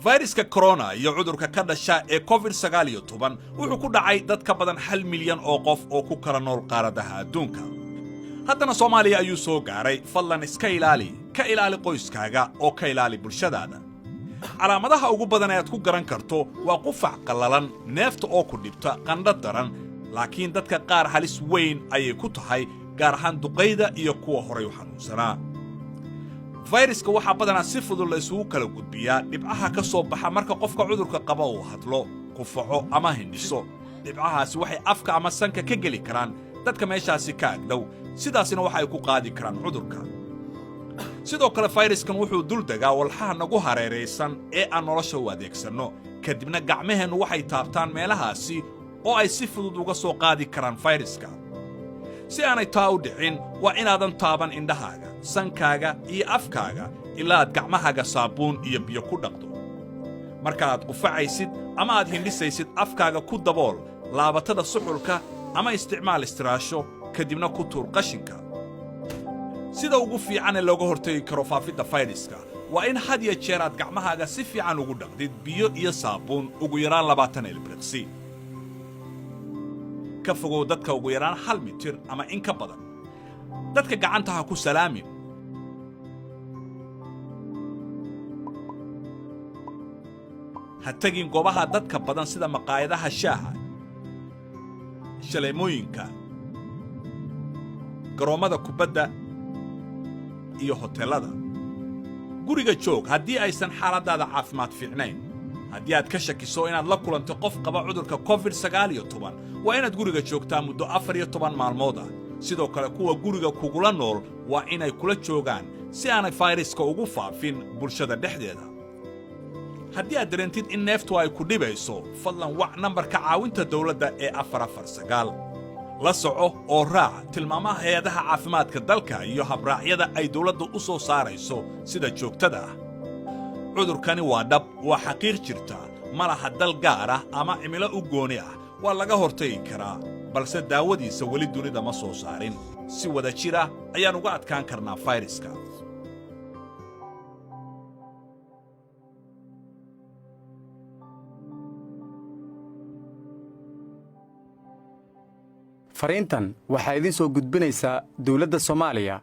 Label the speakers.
Speaker 1: fayraska corona iyo cudurka ka dhasha ee COVID-19 wuxuu ku dhacay dad ka badan 1 milyan oo qof oo ku kala nool qaaradaha adduunka. haddana Soomaaliya ayuu soo gaaray. fadlan iska ilaali qoyskaaga oo ka ilaali bulshadaada. calaamadaha ugu badan ee aad ku garan karto waa qufac qallalan, neefta oo ku dhibta, qandho daran, laakiin dadka qaar halis weyn ayay ku tahay, gaar ahaan duqeyda iyo kuwa horay u xanuunsanaa. fayraska waxaa badanaa si fudud la isugu kala gudbiyaa dhibcaha ka soo baxa marka qofka cudurka qaba uu hadlo, qufaco ama hindhiso. dhibcahaasi waxay afka ama sanka ka geli karaan dadka meeshaasi ka agdhow, sidaasina waxa ay ku qaadi karaan cudurka. sidoo kale fayraskan wuxuu dul degaa walxaha nagu hareeraysan ee aan nolosha u adeegsanno, kadibna gacmaheennu waxay taabtaan meelahaasi oo ay si fudud uga soo qaadi karaan fayraska. si aanay taa u dhicin, waa inaadan taaban indhahaaga, sankaaga iyo afkaaga ilaa aad gacmahaaga saabuun iyo biyo ku dhaqdo. marka aad qufacaysid ama aad hindhisaysid, afkaaga ku dabool laabatada suxulka ama isticmaal istiraasho, kadibna ku tuur qashinka. sida ugu fiican ee looga hortagi karo faafidda fayraska waa in had iyo jeer aad gacmahaaga si fiican ugu dhaqdid biyo iyo saabuun ugu yaraan 20 ilbiriqsi. ka fogow dadka ugu yaraan 1 mitir ama in ka badan. dadka gacanta ha ku salaamin. ha tagin goobaha dadka badan sida maqaayadaha shaaha, shaleemooyinka, garoomada kubadda iyo hoteelada. guriga joog haddii aysan xaaladaada caafimaad fiicnayn. haddii aad ka shakiso inaad la kulanto qof qaba cudurka COVID-19, waa inaad guriga joogtaa muddo 14 maalmood ah. sidoo kale kuwa guriga kugula nool waa inay kula joogaan si aanay fayraska ugu faafin bulshada dhexdeeda. haddii aad dareentid in neeftu ay ku dhibayso, fadlan wac nambarka caawinta dawladda ee 449. la soco oo raac tilmaamaha hay'adaha caafimaadka dalka iyo habraacyada ay dawladdu u soo saarayso sida joogtada ah. cudurkani waa dhab, waa xaqiiq jirta, ma laha dal gaar ah ama cimilo u gooni ah. waa laga hortagi karaa, balse daawadiisa weli dunida ma soo saarin. si wada jir ah ayaan uga adkaan karnaa fayraska.
Speaker 2: fariintan waxaa idin soo gudbinaysaa dawladda Soomaaliya